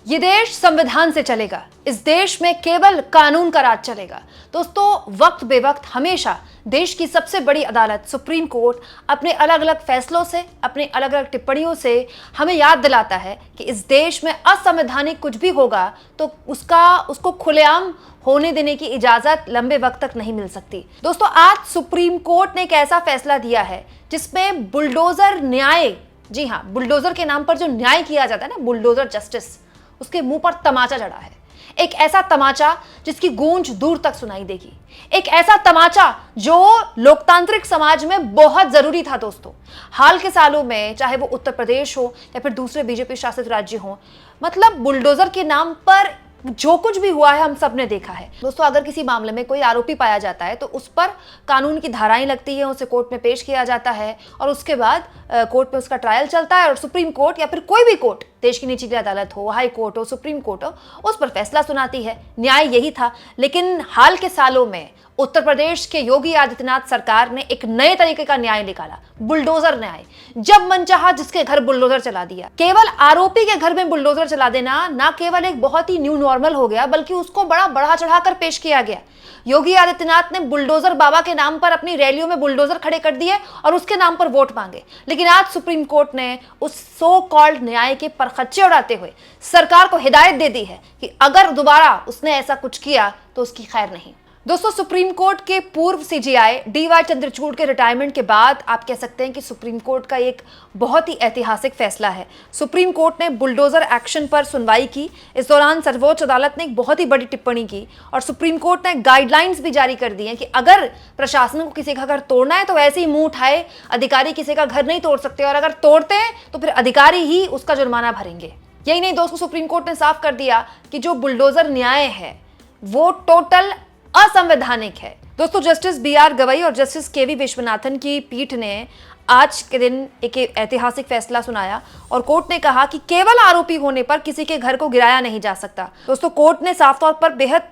ये देश संविधान से चलेगा, इस देश में केवल कानून का राज चलेगा। दोस्तों, वक्त बेवक्त हमेशा देश की सबसे बड़ी अदालत सुप्रीम कोर्ट अपने अलग अलग फैसलों से, अपने अलग अलग टिप्पणियों से हमें याद दिलाता है कि इस देश में असंवैधानिक कुछ भी होगा तो उसको खुलेआम होने देने की इजाजत लंबे वक्त तक नहीं मिल सकती। दोस्तों, आज सुप्रीम कोर्ट ने एक ऐसा फैसला दिया है जिसमें बुलडोजर न्याय, जी हाँ, बुलडोजर के नाम पर जो न्याय किया जाता है ना, बुलडोजर जस्टिस, उसके मुंह पर तमाचा जड़ा है। एक ऐसा तमाचा जिसकी गूंज दूर तक सुनाई देगी, एक ऐसा तमाचा जो लोकतांत्रिक समाज में बहुत जरूरी था। दोस्तों, हाल के सालों में चाहे वो उत्तर प्रदेश हो या फिर दूसरे बीजेपी शासित राज्य हो, मतलब बुलडोजर के नाम पर जो कुछ भी हुआ है हम सब ने देखा है। दोस्तों, अगर किसी मामले में कोई आरोपी पाया जाता है तो उस पर कानून की धाराएं लगती है, उसे कोर्ट में पेश किया जाता है और उसके बाद कोर्ट में उसका ट्रायल चलता है और सुप्रीम कोर्ट या फिर कोई भी कोर्ट, देश की निचली अदालत हो, हाई कोर्ट हो, सुप्रीम कोर्ट हो, उस पर फैसला सुनाती है। न्याय यही था। लेकिन हाल के सालों में उत्तर प्रदेश के योगी आदित्यनाथ सरकार ने एक नए तरीके का न्याय निकाला, बुलडोजर न्याय। जब मन चाहा जिसके घर बुलडोजर चला दिया। केवल आरोपी के घर में बुलडोजर चला देना ना केवल एक बहुत ही न्यू नॉर्मल हो गया, बल्कि उसको बड़ा बढ़ा चढ़ाकर पेश किया गया। योगी आदित्यनाथ ने बुलडोजर बाबा के नाम पर अपनी रैलियों में बुलडोजर खड़े कर दिए और उसके नाम पर वोट मांगे। लेकिन आज सुप्रीम कोर्ट ने उस सो कॉल्ड न्याय के परखच्चे उड़ाते हुए सरकार को हिदायत दे दी है कि अगर दोबारा उसने ऐसा कुछ किया तो उसकी खैर नहीं। दोस्तों, सुप्रीम कोर्ट के पूर्व सीजेआई डीवाई चंद्रचूड़ के रिटायरमेंट के बाद आप कह सकते हैं कि सुप्रीम कोर्ट का एक बहुत ही ऐतिहासिक फैसला है। सुप्रीम कोर्ट ने बुलडोजर एक्शन पर सुनवाई की। इस दौरान सर्वोच्च अदालत ने एक बहुत ही बड़ी टिप्पणी की और सुप्रीम कोर्ट ने गाइडलाइंस भी जारी कर दी हैं कि अगर प्रशासन को किसी का घर तोड़ना है तो ऐसे ही मुंह उठाए, अधिकारी किसी का घर नहीं तोड़ सकते और अगर तोड़ते हैं तो फिर अधिकारी ही उसका जुर्माना भरेंगे। यही नहीं दोस्तों, सुप्रीम कोर्ट ने साफ कर दिया कि जो बुलडोजर न्याय है वो टोटल असंवैधानिक है। दोस्तों, जस्टिस बी.आर. गवई और जस्टिस के.वी. विश्वनाथन की पीठ ने आज के दिन एक ऐतिहासिक फैसला सुनाया और कोर्ट ने कहा कि केवल आरोपी होने पर किसी के घर को गिराया नहीं जा सकता। दोस्तों, कोर्ट ने साफ तौर पर बेहद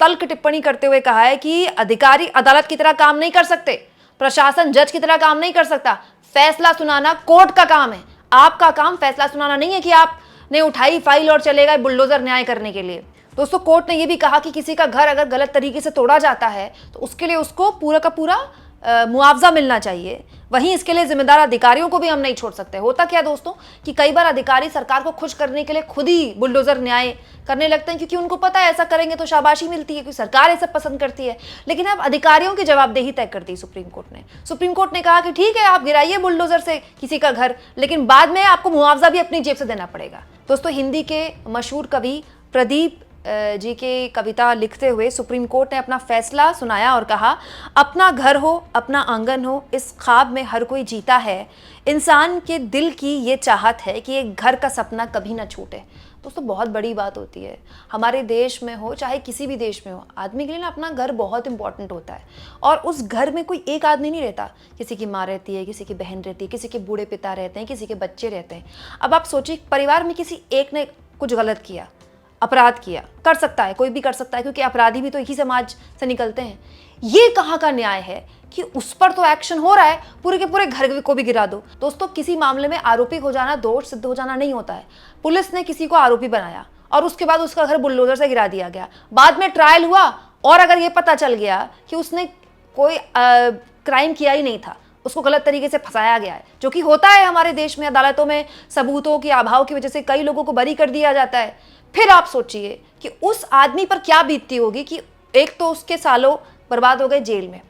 तल्ख टिप्पणी करते हुए कहा है कि अधिकारी अदालत की तरह काम नहीं कर सकते, प्रशासन जज की तरह काम नहीं कर सकता। फैसला सुनाना कोर्ट का काम है, आपका काम फैसला सुनाना नहीं है कि आपने उठाई फाइल और चले गए बुलडोजर न्याय करने के लिए। दोस्तों, कोर्ट ने यह भी कहा कि किसी का घर अगर गलत तरीके से तोड़ा जाता है तो उसके लिए उसको पूरा का पूरा मुआवजा मिलना चाहिए। वहीं इसके लिए जिम्मेदार अधिकारियों को भी हम नहीं छोड़ सकते। होता क्या दोस्तों कि कई बार अधिकारी सरकार को खुश करने के लिए खुद ही बुलडोजर न्याय करने लगते हैं, क्योंकि उनको पता है ऐसा करेंगे तो शाबाशी मिलती है, क्योंकि सरकार ये सब पसंद करती है। लेकिन अब अधिकारियों की जवाबदेही तय कर दी सुप्रीम कोर्ट ने। सुप्रीम कोर्ट ने कहा कि ठीक है, आप गिराइए बुलडोजर से किसी का घर, लेकिन बाद में आपको मुआवजा भी अपनी जेब से देना पड़ेगा। दोस्तों, हिंदी के मशहूर कवि प्रदीप जी की कविता लिखते हुए सुप्रीम कोर्ट ने अपना फैसला सुनाया और कहा, अपना घर हो, अपना आंगन हो, इस ख्वाब में हर कोई जीता है। इंसान के दिल की ये चाहत है कि एक घर का सपना कभी ना छूटे। दोस्तों, बहुत बड़ी बात होती है। हमारे देश में हो चाहे किसी भी देश में हो, आदमी के लिए ना अपना घर बहुत इंपॉर्टेंट होता है। और उस घर में कोई एक आदमी नहीं रहता, किसी की माँ रहती है, किसी की बहन रहती है, किसी के बूढ़े पिता रहते हैं, किसी के बच्चे रहते हैं। अब आप सोचिए, परिवार में किसी एक ने कुछ गलत किया, अपराध किया, कर सकता है, कोई भी कर सकता है, क्योंकि अपराधी भी तो एक ही समाज से निकलते हैं। ये कहाँ का न्याय है कि उस पर तो एक्शन हो रहा है, पूरे के पूरे घर को भी गिरा दो। दोस्तों, किसी मामले में आरोपी हो जाना, दोष सिद्ध हो जाना नहीं होता है। पुलिस ने किसी को आरोपी बनाया और उसके बाद उसका घर बुलडोजर से गिरा दिया गया, बाद में ट्रायल हुआ और अगर ये पता चल गया कि उसने कोई क्राइम किया ही नहीं था, उसको गलत तरीके से फंसाया गया है, जो कि होता है हमारे देश में। अदालतों में सबूतों के अभाव की वजह से कई लोगों को बरी कर दिया जाता है। फिर आप सोचिए कि उस आदमी पर क्या बीतती होगी कि एक तो उसके सालों बर्बाद हो गए जेल में,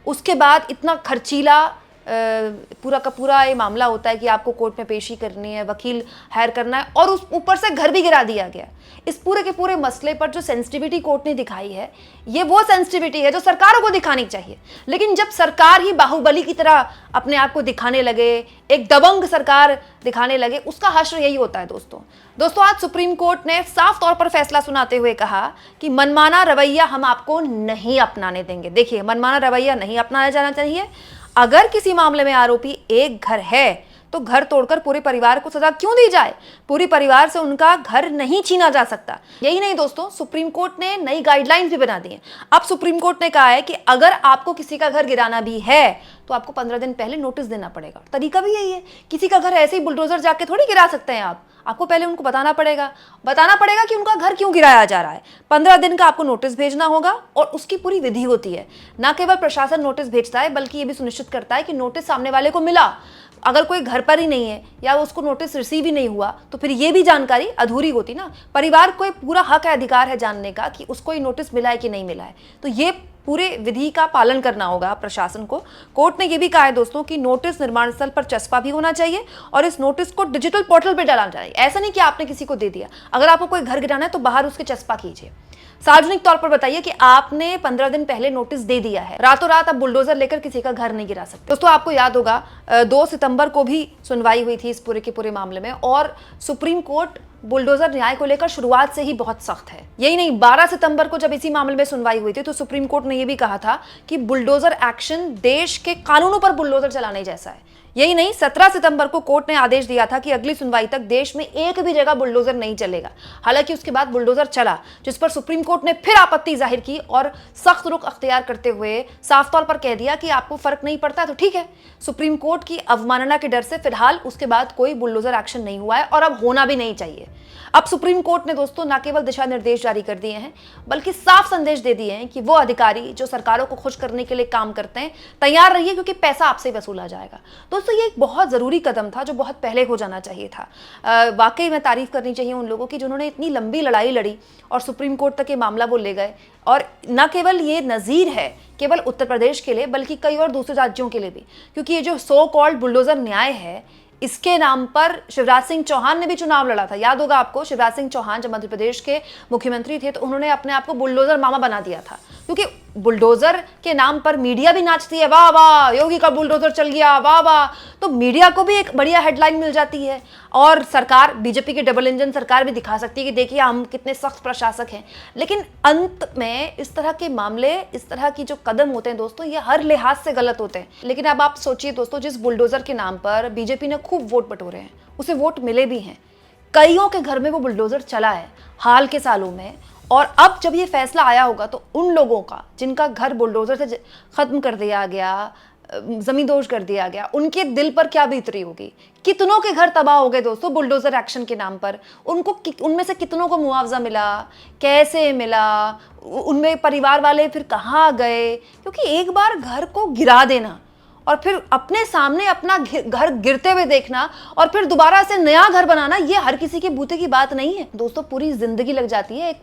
उसके बाद इतना खर्चीला पूरा का पूरा ये मामला होता है कि आपको कोर्ट में पेशी करनी है, वकील हायर करना है और उस ऊपर से घर भी गिरा दिया गया। इस पूरे के पूरे मसले पर जो सेंसिटिविटी कोर्ट ने दिखाई है, ये वो सेंसिटिविटी है जो सरकारों को दिखानी चाहिए। लेकिन जब सरकार ही बाहुबली की तरह अपने आप को दिखाने लगे, एक दबंग सरकार दिखाने लगे, उसका हश्र यही होता है। दोस्तों, आज सुप्रीम कोर्ट ने साफ तौर पर फैसला सुनाते हुए कहा कि मनमाना रवैया हम आपको नहीं अपनाने देंगे। देखिए, मनमाना रवैया नहीं अपनाया जाना चाहिए। अगर किसी मामले में आरोपी एक घर है तो घर तोड़कर पूरे परिवार को सजा क्यों दी जाए? पूरे परिवार से उनका घर नहीं छीना जा सकता। यही नहीं दोस्तों, सुप्रीम कोर्ट ने नई गाइडलाइंस भी बना दी हैं। अब सुप्रीम कोर्ट ने कहा है कि अगर आपको किसी का घर गिराना भी है तो आपको 15 दिन पहले नोटिस देना पड़ेगा। तरीका भी यही है, किसी का घर ऐसे ही बुलडोजर जाके थोड़ी गिरा सकते हैं आपको पहले उनको बताना पड़ेगा कि उनका घर क्यों गिराया जा रहा है। 15 दिन का आपको नोटिस भेजना होगा और उसकी पूरी विधि होती है। ना केवल प्रशासन नोटिस भेजता है बल्कि ये भी सुनिश्चित करता है कि नोटिस सामने वाले को मिला। अगर कोई घर पर ही नहीं है या उसको नोटिस रिसीव ही नहीं हुआ तो फिर ये भी जानकारी अधूरी होती ना। परिवार को पूरा हक है, अधिकार है जानने का कि उसको ये नोटिस मिला है कि नहीं मिला है। तो ये पूरे विधि का पालन करना होगा प्रशासन को। कोर्ट ने यह भी कहा है दोस्तों कि नोटिस निर्माण स्थल पर चस्पा भी होना चाहिए और इस नोटिस को डिजिटल पोर्टल पर डालना चाहिए। ऐसा नहीं कि आपने किसी को दे दिया, अगर आपको कोई घर गिराना है तो बाहर उसके चस्पा कीजिए। सार्वजनिक तौर पर बताइए कि आपने 15 दिन पहले नोटिस दे दिया है, रातों रात आप बुलडोजर लेकर किसी का घर नहीं गिरा सकते। दोस्तों आपको याद होगा 2 सितंबर को भी सुनवाई हुई थी इस पूरे के पूरे मामले में और सुप्रीम कोर्ट बुलडोजर न्याय को लेकर शुरुआत से ही बहुत सख्त है। यही नहीं, 12 सितंबर को जब इसी मामले में सुनवाई हुई थी तो सुप्रीम कोर्ट ने यह भी कहा था कि बुलडोजर एक्शन देश के कानूनों पर बुलडोजर चलाने जैसा है। यही नहीं, 17 सितंबर को कोर्ट ने आदेश दिया था कि अगली सुनवाई तक देश में एक भी जगह बुलडोजर नहीं चलेगा। हालांकि उसके बाद बुलडोजर चला, जिस पर सुप्रीम कोर्ट ने फिर आपत्ति जाहिर की और सख्त रुख अख्तियार करते हुए साफ तौर पर कह दिया कि आपको फर्क नहीं पड़ता तो ठीक है। सुप्रीम कोर्ट की अवमानना के डर से फिलहाल उसके बाद कोई बुलडोजर एक्शन नहीं हुआ है और अब होना भी नहीं चाहिए। अब सुप्रीम कोर्ट ने दोस्तों न केवल दिशा निर्देश जारी कर दिए हैं बल्कि साफ संदेश दे दिए हैं कि वो अधिकारी जो सरकारों को खुश करने के लिए काम करते हैं, तैयार रहिए क्योंकि पैसा आपसे ही वसूला जाएगा। दोस्तों ये एक बहुत जरूरी कदम था जो बहुत पहले हो जाना चाहिए था। वाकई में तारीफ करनी चाहिए उन लोगों की जिन्होंने इतनी लंबी लड़ाई लड़ी और सुप्रीम कोर्ट तक ये मामला वो ले गए। और न केवल ये नज़ीर है केवल उत्तर प्रदेश के लिए बल्कि कई और दूसरे राज्यों के लिए भी, क्योंकि ये जो सो कॉल्ड बुलडोजर न्याय है इसके नाम पर शिवराज सिंह चौहान ने भी चुनाव लड़ा था। याद होगा आपको, शिवराज सिंह चौहान जब मध्य प्रदेश के मुख्यमंत्री थे तो उन्होंने अपने आप को बुलडोजर मामा बना दिया था, क्योंकि बुलडोजर के नाम पर मीडिया भी नाचती है, वाह वाह योगी का बुलडोजर चल गया, वाह वाह। तो मीडिया को भी एक बढ़िया हेडलाइन मिल जाती है और सरकार, बीजेपी की डबल इंजन सरकार भी दिखा सकती है कि देखिए हम कितने सख्त प्रशासक हैं। लेकिन अंत में इस तरह के मामले, इस तरह की जो कदम होते हैं दोस्तों, ये हर लिहाज से गलत होते हैं। लेकिन अब आप सोचिए दोस्तों, जिस बुलडोजर के नाम पर बीजेपी ने खूब वोट बटोरे हैं, उसे वोट मिले भी हैं, कईयों के घर में वो बुलडोजर चला है हाल के सालों में। और अब जब ये फैसला आया होगा तो उन लोगों का जिनका घर बुलडोजर से खत्म कर दिया गया, जमींदोज कर दिया गया, उनके दिल पर क्या बीतरी होगी। कितनों के घर तबाह हो गए दोस्तों बुलडोजर एक्शन के नाम पर। उनमें से कितनों को मुआवजा मिला, कैसे मिला, उनमें परिवार वाले फिर कहाँ गए। क्योंकि एक बार घर को गिरा देना और फिर अपने सामने अपना घर गिरते हुए देखना और फिर दोबारा से नया घर बनाना, ये हर किसी के बूते की बात नहीं है दोस्तों। पूरी जिंदगी लग जाती है एक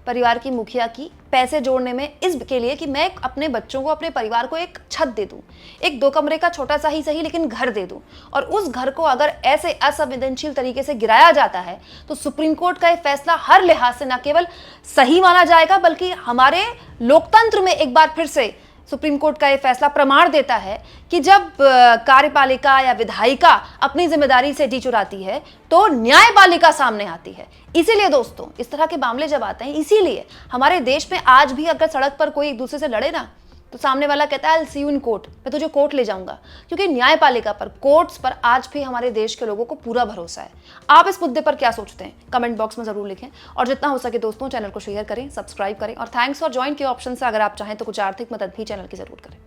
परिवार की मुखिया की पैसे जोड़ने में, इसके लिए कि मैं अपने बच्चों को, अपने परिवार को एक छत दे दूं, एक 2 कमरे का छोटा सा ही सही लेकिन घर दे दूं। और उस घर को अगर ऐसे असंवेदनशील तरीके से गिराया जाता है तो सुप्रीम कोर्ट का यह फैसला हर लिहाज से न केवल सही माना जाएगा बल्कि हमारे लोकतंत्र में एक बार फिर से सुप्रीम कोर्ट का यह फैसला प्रमाण देता है कि जब कार्यपालिका या विधायिका अपनी जिम्मेदारी से जी चुराती है तो न्यायपालिका सामने आती है। इसीलिए दोस्तों इस तरह के मामले जब आते हैं, इसीलिए हमारे देश में आज भी अगर सड़क पर कोई एक दूसरे से लड़े ना तो सामने वाला कहता है I'll see you in court, मैं तुझे कोर्ट ले जाऊंगा। क्योंकि न्यायपालिका पर, कोर्ट्स पर आज भी हमारे देश के लोगों को पूरा भरोसा है। आप इस मुद्दे पर क्या सोचते हैं कमेंट बॉक्स में जरूर लिखें और जितना हो सके दोस्तों चैनल को शेयर करें, सब्सक्राइब करें और थैंक्स फॉर ज्वाइन के ऑप्शन से अगर आप चाहें तो कुछ आर्थिक मदद भी चैनल की जरूर करें।